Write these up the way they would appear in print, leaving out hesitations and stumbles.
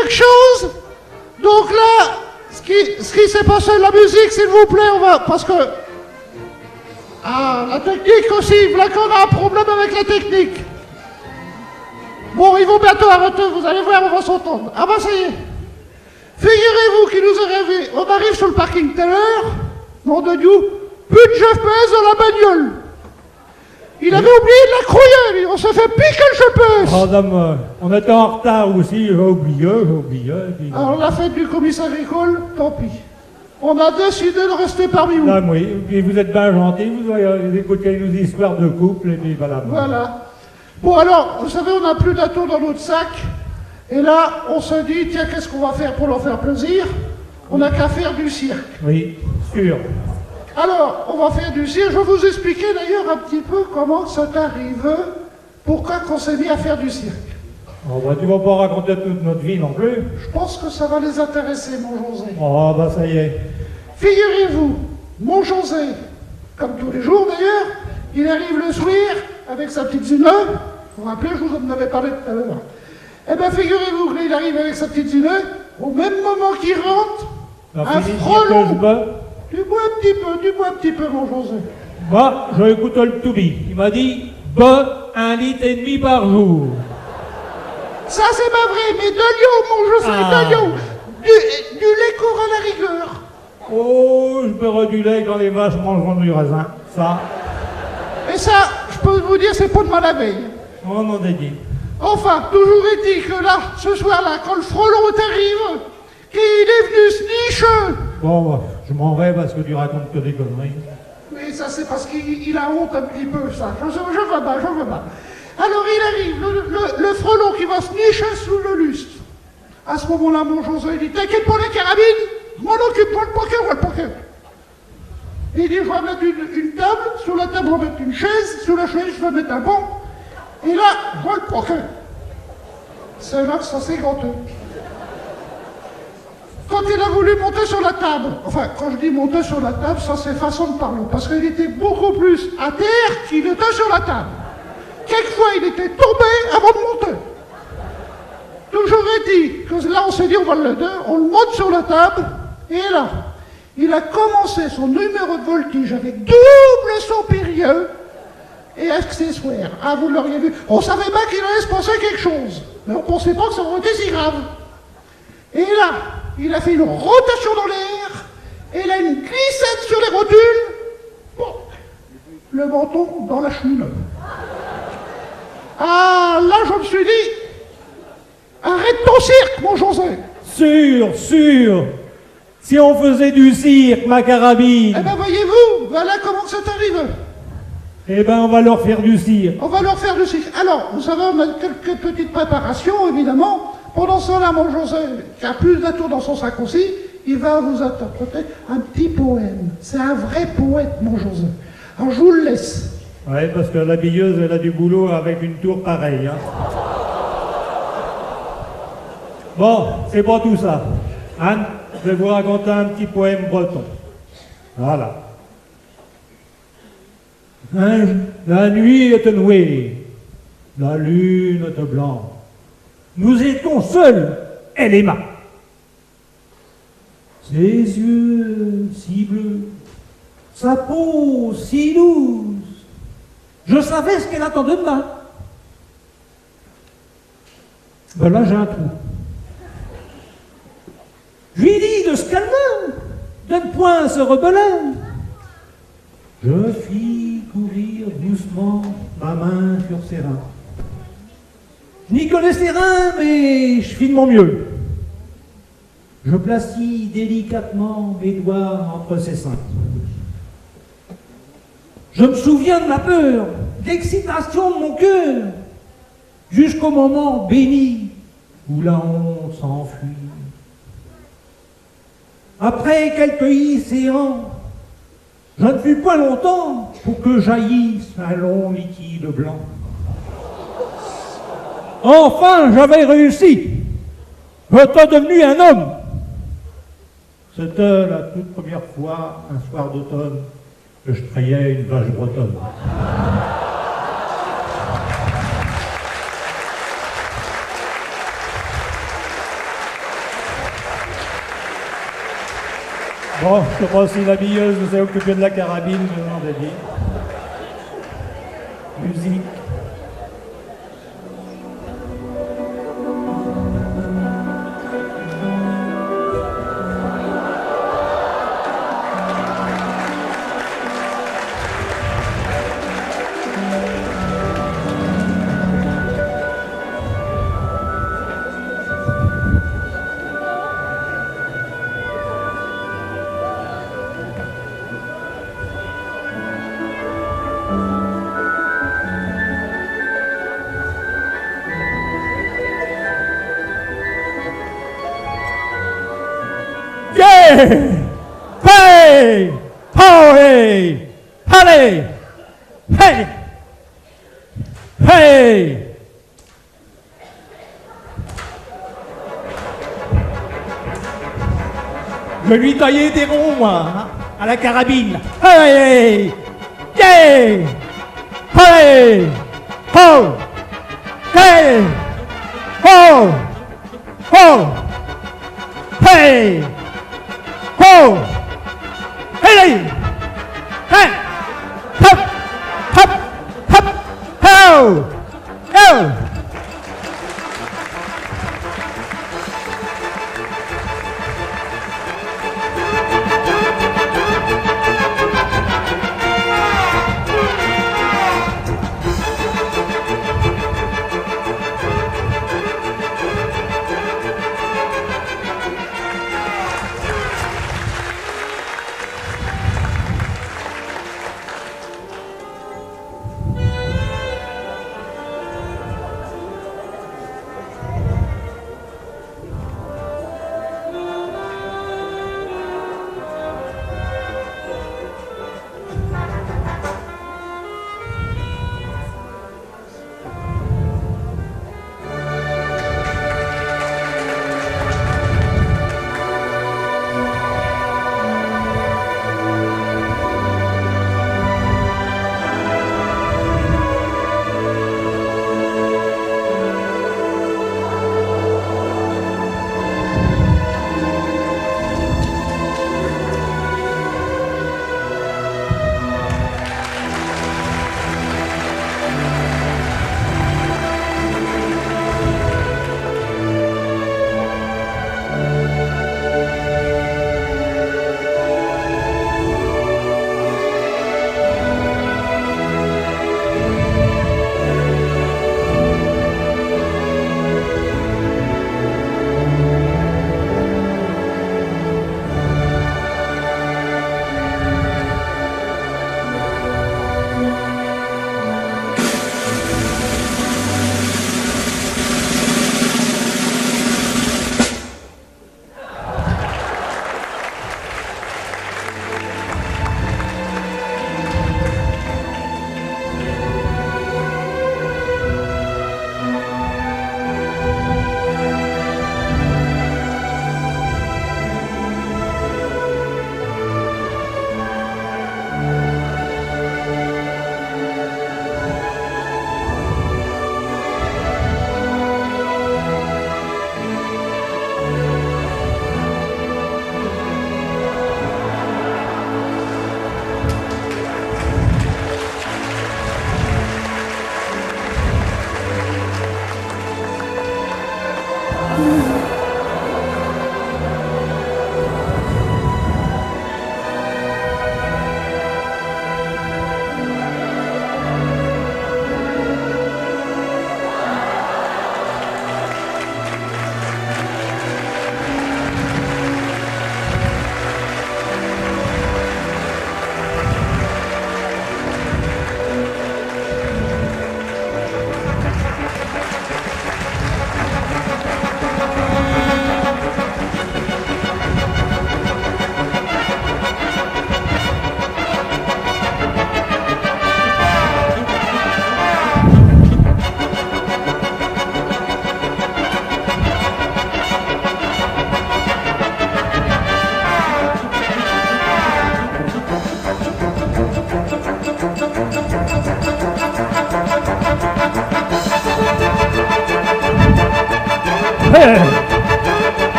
quelque chose? Donc là, ce qui s'est passé, la musique, s'il vous plaît, on va... Parce que... Ah, la technique aussi, voilà qu'on a un problème avec la technique. Bon, ils vont bientôt arrêter, vous allez voir, on va s'entendre. Ah bah ça y est. Figurez-vous qu'il nous est rêvé, on arrive sur le parking tout à l'heure, nom de Dieu, plus de GPS dans la bagnole. Il avait oublié de la croyer, lui, on s'est fait piquer le GPS. Madame, on était en retard aussi, j'ai oublié. Puis... Alors la fête du commissaire agricole, tant pis. On a décidé de rester parmi vous. Ah, oui, et vous êtes bien gentil, vous avez écouté nos histoires de couple, et puis voilà. Voilà. Bon alors, vous savez, on n'a plus d'atours dans notre sac. Et là, on se dit, tiens, qu'est-ce qu'on va faire pour leur faire plaisir? On n'a qu'à faire du cirque. Oui, sûr. Alors, on va faire du cirque. Je vais vous expliquer d'ailleurs un petit peu comment ça t'arrive, pourquoi qu'on s'est mis à faire du cirque. Oh, bah, tu vas pas raconter toute notre vie non plus. Je pense que ça va les intéresser, mon José. Oh, bah ça y est. Figurez-vous, mon José, comme tous les jours d'ailleurs, il arrive le soir avec sa petite Zune. Vous vous rappelez, je vous en avais parlé tout à l'heure. Eh bien, figurez-vous qu'il arrive avec sa petite Zune, au même moment qu'il rentre, un frelon. Tu bois un petit peu, mon José. Moi, je écoute le Toubi. Il m'a dit, bois 1,5 litre par jour. Ça, c'est pas vrai, mais de l'eau, mon José, de l'eau. Du lait court à la rigueur. Oh, je boirai du lait quand les vaches mangeront du raisin. Ça. Et ça, je peux vous dire, c'est pas de mal la veille. On en a dit. Enfin, toujours est-il que là, ce soir-là, quand le frelon arrive, qu'il est venu se nicher. Bon, je m'en vais parce que tu racontes que des conneries. Mais ça, c'est parce qu'il a honte un petit peu, ça. Je veux pas. Alors, il arrive, le frelon qui va se nicher sous le lustre. À ce moment-là, mon José, il dit, t'inquiète pas les carabines, je m'en occupe, moi le poker. Il dit, je vais mettre une table, sur la table, je vais mettre une chaise, sur la chaise, je vais mettre un banc. Et là, je vois le poker. C'est là que ça s'est gâté. Quand il a voulu monter sur la table, enfin, quand je dis monter sur la table, ça c'est façon de parler, parce qu'il était beaucoup plus à terre qu'il était sur la table. Quelquefois, il était tombé avant de monter. Toujours est-il que là, on s'est dit, on va l'aider, on le monte sur la table, et là, il a commencé son numéro de voltige avec double saut périlleux et accessoires. Ah, vous l'auriez vu. On savait pas qu'il allait se passer quelque chose, mais on pensait pas que ça aurait été si grave. Et là, il a fait une rotation dans l'air, et là, une glissade sur les rotules, bon, le menton dans la cheminée. Ah, là, je me suis dit, arrête ton cirque, mon José. Sûr. Si on faisait du cirque, ma carabine. Eh ben, voyez-vous, voilà comment ça t'arrive. Eh ben, on va leur faire du cirque. On va leur faire du cirque. Alors, vous savez, on a quelques petites préparations, évidemment. Pendant ce temps-là, mon José, qui a plus d'atours dans son sac aussi, il va vous interpréter un petit poème. C'est un vrai poète, mon José. Alors, je vous le laisse. Ouais, parce que la billeuse, elle a du boulot avec une tour pareille. Hein. Bon, c'est pas tout ça. Anne, je vais vous raconter un petit poème breton. Voilà. Hein, la nuit est nouée, la lune est blanche. Nous étions seuls, elle et moi. Ses yeux si bleus, sa peau si douce, je savais ce qu'elle attendait de moi. Ben là, j'ai un trou. Je lui dis de se calmer, de ne point se rebeller. Je fis courir doucement ma main sur ses reins. Je n'y connaissais rien, mais je fis de mon mieux. Je placis délicatement mes doigts entre ses seins. Je me souviens de ma peur, d'excitation de mon cœur, jusqu'au moment béni où la honte s'enfuit. Après quelques séants, je ne fus pas longtemps pour que jaillisse un long liquide blanc. Enfin, j'avais réussi. J'étais devenu un homme. C'était la toute première fois, un soir d'automne, que je trayais une vache bretonne. Bon, je sais pas si la billeuse s'est occupée de la carabine, je m'en ai dit. Musique. Hey! Hey! Allez! Hey! Hey! Je lui taillais des ronds, moi, hein, à la carabine. Hey! Hey! Hey! Oh! Hey! Oh! Oh! Hey! Oh! Hey! Hey! Hop! Hop! Hop! Oh! Oh!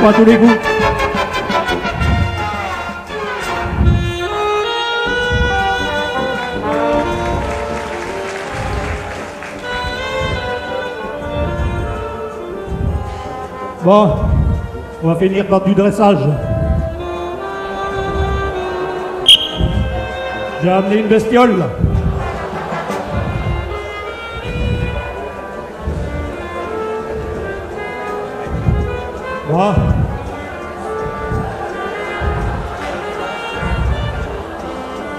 pas à tous les goûts. Bon, on va finir par du dressage. J'ai amené une bestiole. Bon.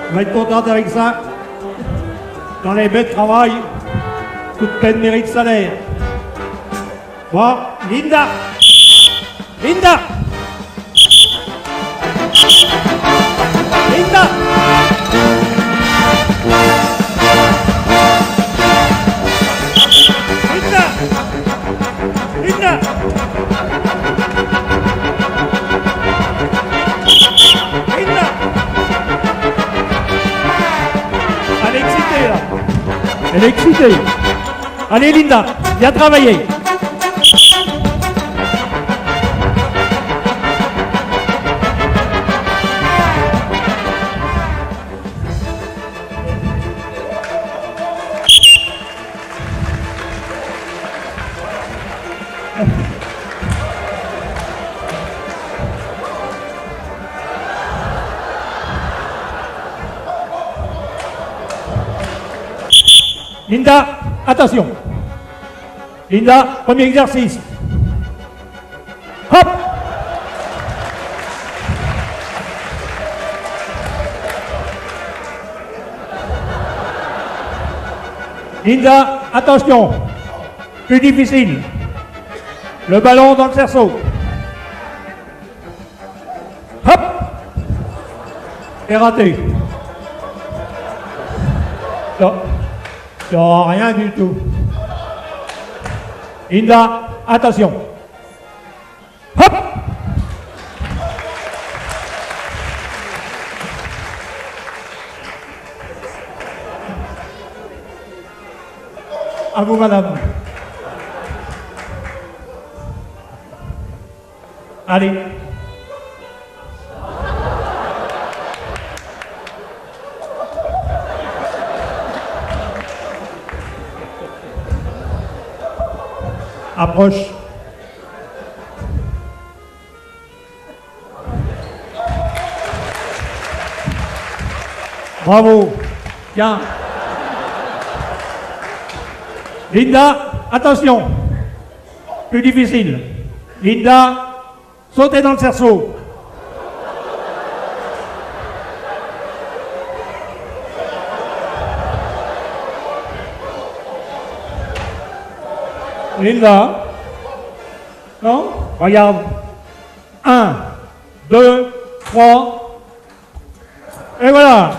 On va être contente avec ça. Quand les bêtes travaillent, toute peine mérite salaire. Bon, Linda! Linda! Linda! Linda! Linda! Linda! Elle est excitée là. Elle est excitée. Allez Linda, viens travailler. Linda, attention. Linda, premier exercice. Hop. Linda, attention. Plus difficile. Le ballon dans le cerceau. Hop. Et raté. Non. Non, rien du tout. Linda, attention. Hop. À vous, madame. Allez. Approche. Bravo. Bien. Linda, attention. Plus difficile. Linda, sautez dans le cerceau. Linda. Non? Regarde. 1, 2, 3. Et voilà.